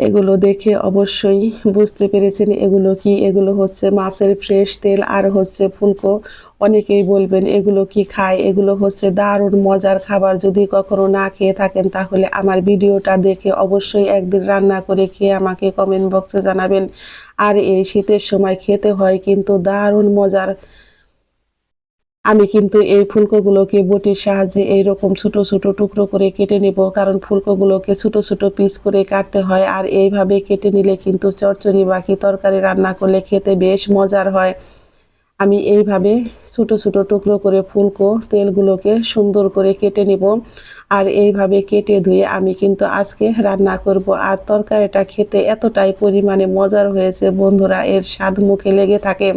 এগুলো দেখে অবশ্যই বুঝতে পেরেছেন এগুলো কি। এগুলো হচ্ছে মাছের ফ্রেশ তেল আর হচ্ছে ফুলকো। অনেকেই বলবেন এগুলো কি খায়, এগুলো হচ্ছে দারুণ মজার খাবার। যদি কখনো না খেয়ে থাকেন তাহলে আমার ভিডিওটা দেখে অবশ্যই একদিন রান্না করে খেয়ে আমাকে কমেন্ট বক্সে জানাবেন। আর এই শীতের সময় খেতে হয় কিন্তু দারুণ মজার। আমি কিন্তু এই ফুলকোগুলোকে বটির সাহায্যে এইরকম ছোট ছোট টুকরো করে কেটে নেব, কারণ ফুলকোগুলোকে ছোট ছোট পিস করে কাটতে হয়। আর এইভাবে কেটে নিলে কিন্তু চচ্চড়ি বাকি তরকারি রান্না করলে খেতে বেশ মজার হয়। আমি এইভাবে ছোট ছোট টুকরো করে ফুলকো তেলগুলোকে সুন্দর করে কেটে নেব। আর এইভাবে কেটে ধুয়ে আমি কিন্তু আজকে রান্না করব। আর তরকারিটা খেতে এতটাই পরিমাণে মজার হয়েছে বন্ধুরা, এর স্বাদ মুখে লেগে থাকে।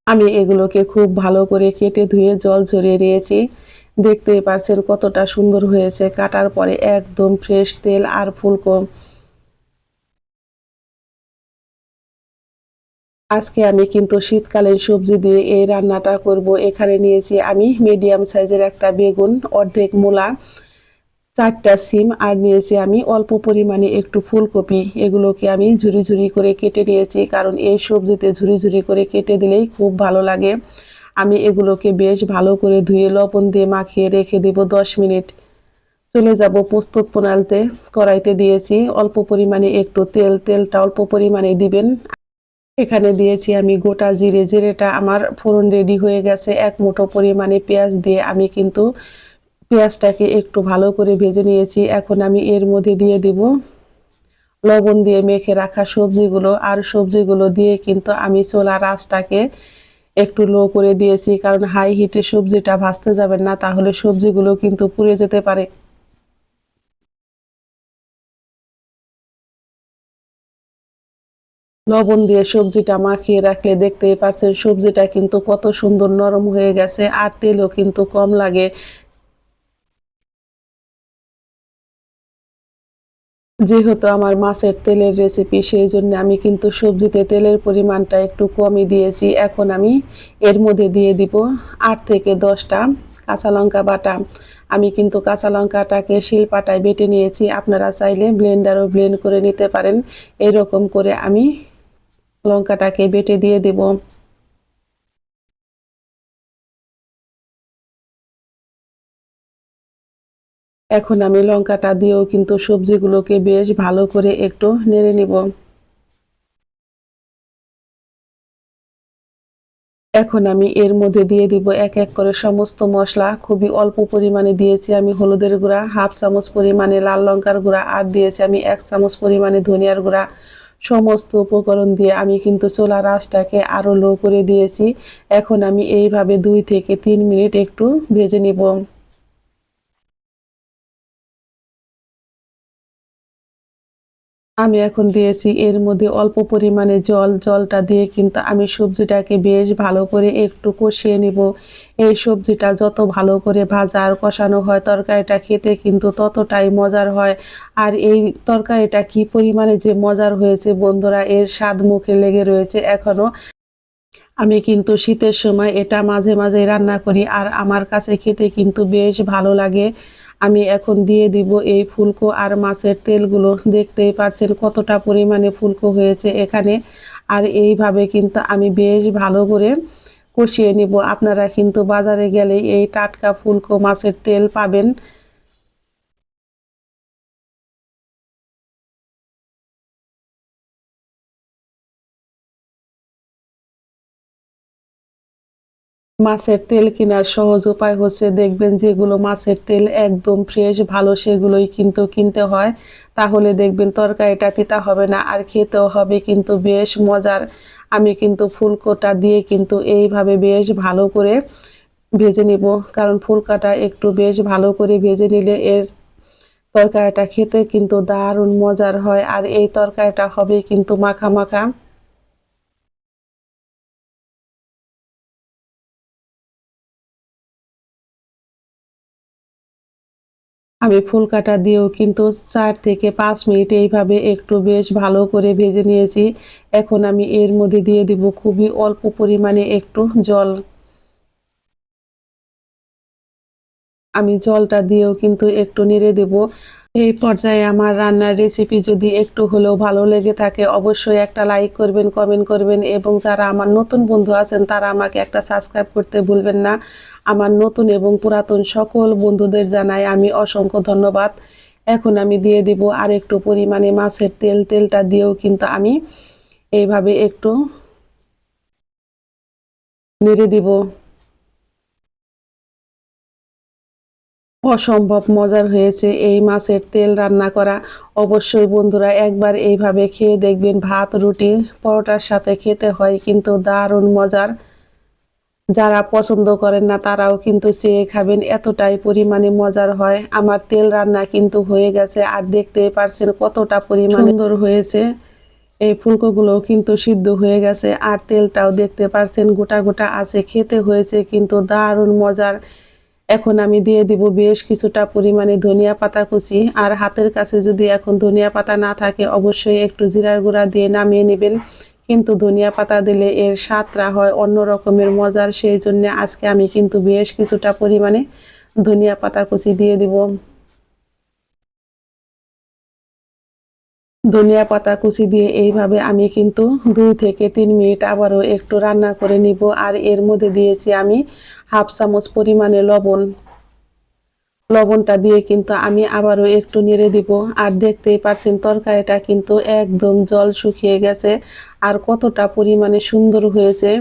আমি এগুলোকে খুব ভালো করে কেটে ধুয়ে জল ঝরিয়ে নিয়েছি। দেখতেই পারছেন কতটা সুন্দর হয়েছে, কাটার পরে একদম ফ্রেশ তেল আর ফুলকো। আজকে আমি কিন্তু শীতকালীন সবজি দিয়ে এই রান্নাটা করব। এখানে নিয়েছি আমি মিডিয়াম সাইজের একটা বেগুন, অর্ধেক মূলা, 4টা সিম আর নিয়েছি আমি অল্প পরিমাণে একটু ফুলকপি। এগুলোকে আমি ঝুরি ঝুরি করে কেটে নিয়েছি, কারণ এই সবজিতে ঝুরি ঝুরি করে কেটে দিলেই খুব ভালো লাগে। আমি এগুলোকে বেশ ভালো করে ধুয়ে লবণ দিয়ে মাখিয়ে রেখে দেব 10 মিনিট। চলে যাব প্রস্তুত প্রণালীতে। কড়াইতে দিয়েছি অল্প পরিমাণে একটু তেল, তেলটা অল্প পরিমাণে দিবেন। এখানে দিয়েছি আমি গোটা জিরে, জিরেটা আমার ফোড়ন রেডি হয়ে গেছে। 1 মুঠো পরিমাণে পেঁয়াজ দিয়ে আমি কিন্তু পেঁয়াজটাকে একটু ভালো করে ভেজে নিয়েছি। এখন আমি এর মধ্যে দিয়ে দিব লবণ দিয়ে মেখে রাখা সবজিগুলো। আর সবজিগুলো দিয়ে কিন্তু আমি চুলার আঁচটাকে একটু লো করে দিয়েছি, কারণ হাই হিটে সবজিটা ভাজতে যাবেন না, তাহলে সবজিগুলো কিন্তু পুড়ে যেতে পারে। লবণ দিয়ে সবজিটা মাখিয়ে রাখলে দেখতেই পাচ্ছেন সবজিটা কিন্তু কত সুন্দর নরম হয়ে গেছে, আর তেলও কিন্তু কম লাগে। যেহেতু আমার মাছের তেলের রেসিপি, সেই জন্য আমি কিন্তু সবজিতে তেলের পরিমাণটা একটু কমই দিয়েছি। এখন আমি এর মধ্যে দিয়ে দিব 8 থেকে 10টা কাঁচা লঙ্কা বাটা। আমি কিন্তু কাঁচা লঙ্কাটাকে শিলপাটায় বেটে নিয়েছি, আপনারা চাইলে ব্লেন্ডারও ব্লেন্ড করে নিতে পারেন। এরকম করে আমি লঙ্কাটাকে বেটে দিয়ে দেব। এখন আমি লঙ্কাটা দিয়েও কিন্তু সবজিগুলোকে বেশ ভালো করে একটু নেড়ে নেব। এখন আমি এর মধ্যে দিয়ে দিব এক এক করে সমস্ত মশলা। খুবই অল্প পরিমাণে দিয়েছি আমি হলুদের গুঁড়া, হাফ চামচ পরিমাণে লাল লঙ্কার গুঁড়া, আর দিয়েছি আমি 1 চামচ পরিমাণে ধনিয়ার গুঁড়া। সমস্ত উপকরণ দিয়ে আমি কিন্তু চুলার আঁচটাকে আরো লো করে দিয়েছি। এখন আমি এইভাবে 2 থেকে 3 মিনিট একটু ভেজে নিব। আমি এখন দিয়েছি এর মধ্যে অল্প পরিমাণে জল। জলটা দিয়ে কিন্তু আমি সবজিটাকে বেশ ভালো করে একটু কষিয়ে নিব। এই সবজিটা যত ভালো করে ভাজা আর কষানো হয় তরকারিটা খেতে কিন্তু ততটাই মজার হয়। আর এই তরকারিটা কি পরিমাণে যে মজার হয়েছে বন্ধুরা, এর স্বাদ মুখে লেগে রয়েছে এখনো। আমি কিন্তু শীতের সময় এটা মাঝে মাঝে রান্না করি, আর আমার কাছে খেতে কিন্তু বেশ ভালো লাগে। আমি এখন দিয়ে দিব এই ফুলকো আর মাছের তেলগুলো। দেখতেই পারছেন কতটা পরিমাণে ফুলকো হয়েছে এখানে। আর এইভাবে কিন্তু আমি বেশ ভালো করে কষিয়ে নিব। আপনারা কিন্তু বাজারে গেলেই এই টাটকা ফুলকো মাছের তেল পাবেন। মাছের তেল কেনার সহজ উপায় হচ্ছে, দেখবেন যেগুলো মাছের তেল একদম ফ্রেশ ভালো সেগুলোই কিন্তু কিনতে হয়। তাহলে দেখবেন তরকারিটা তিতা হবে না, আর খেতেও হবে কিন্তু বেশ মজার। আমি কিন্তু ফুলকোটা দিয়ে কিন্তু এইভাবে বেশ ভালো করে ভেজে নিব, কারণ ফুলকাটা একটু বেশ ভালো করে ভেজে নিলে এর তরকারিটা খেতে কিন্তু দারুণ মজার হয়। আর এই তরকারিটা হবে কিন্তু মাখা মাখা। আমি ফুলকাটা দিয়েও কিন্তু 4 থেকে 5 মিনিট এইভাবে একটু বেশ ভালো করে ভেজে নিয়েছি। এখন আমি এর মধ্যে দিয়ে দিব খুবই অল্প পরিমাণে একটু জল। আমি জলটা দিয়েও কিন্তু একটু নেড়ে দেব। এই পর্যায়ে আমার রান্নার রেসিপি যদি একটু হলেও ভালো লেগে থাকে অবশ্যই একটা লাইক করবেন, কমেন্ট করবেন এবং যারা আমার নতুন বন্ধু আছেন তারা আমাকে একটা সাবস্ক্রাইব করতে ভুলবেন না। আমার নতুন এবং পুরাতন সকল বন্ধুদের জানাই আমি অসংখ্য ধন্যবাদ। এখন আমি দিয়ে দিব আর একটু পরিমাণে মাছের তেল। তেলটা দিয়েও কিন্তু আমি এইভাবে একটু নেড়ে দিব। অসম্ভব মজার হয়েছে এই মাছের তেল রান্না করা। অবশ্যই বন্ধুরা একবার এইভাবে খেয়ে দেখবেন। ভাত, রুটি, পরোটার সাথে খেতে হয় কিন্তু দারুণ মজার। যারা পছন্দ করেন না তারাও কিন্তু চেয়ে খাবেন, এতটাই পরিমাণে মজার হয়। আমার তেল রান্না কিন্তু হয়ে গেছে আর দেখতেই পারছেন কতটা পরিমাণে সুন্দর হয়েছে। এই ফুলকোগুলোও কিন্তু সিদ্ধ হয়ে গেছে আর তেলটাও দেখতে পারছেন গোটা গোটা আছে। খেতে হয়েছে কিন্তু দারুণ মজার। এখন আমি দিয়ে দিব বেশ কিছুটা পরিমাণে ধনিয়া পাতা কুচি। আর হাতের কাছে যদি এখন ধনিয়া পাতা না থাকে অবশ্যই একটু জিরার গুঁড়া দিয়ে নামিয়ে নেবেন। কিন্তু ধনিয়া পাতা দিলে এর স্বাদটা হয় অন্য রকমের মজার, সেই জন্য আজকে আমি কিন্তু বেশ কিছুটা পরিমাণে ধনিয়া পাতা কুচি দিয়ে দিব। ধনিয়া পাতা কুচি দিয়ে এইভাবে আমি কিন্তু 2 থেকে 3 মিনিট আবারও একটু রান্না করে নিব। আর এর মধ্যে দিয়েছি আমি হাফ চামচ পরিমাণে লবণ। লবণটা দিয়ে কিন্তু আমি আবারও একটু নেড়ে দিব। আর দেখতেই পাচ্ছেন তরকারিটা কিন্তু একদম জল শুকিয়ে গেছে আর কতটা পরিমাণে সুন্দর হয়েছে।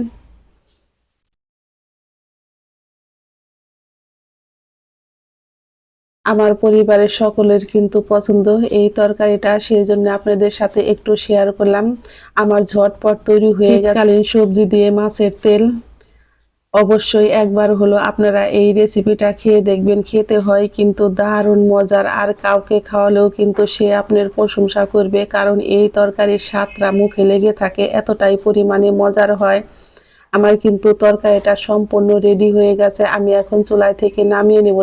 আমার পরিবারের সকলের কিন্তু পছন্দ এই তরকারিটা, সেই জন্য আপনাদের সাথে একটু শেয়ার করলাম। আমার ঝটপট তৈরি হয়ে গেছে শীতকালীন সবজি দিয়ে মাছের তেল। অবশ্যই একবার হলো আপনারা এই রেসিপিটা খেয়ে দেখবেন। খেতে হয় কিন্তু দারুণ মজার আর কাউকে খাওয়ালেও কিন্তু সে আপনার প্রশংসা করবে, কারণ এই তরকারির স্বাদটা মুখে লেগে থাকে, এতটাই পরিমাণে মজার হয়। আমার কিন্তু তরকারিটা সম্পূর্ণ রেডি হয়ে গেছে, আমি এখন চুলায় থেকে নামিয়ে নেব।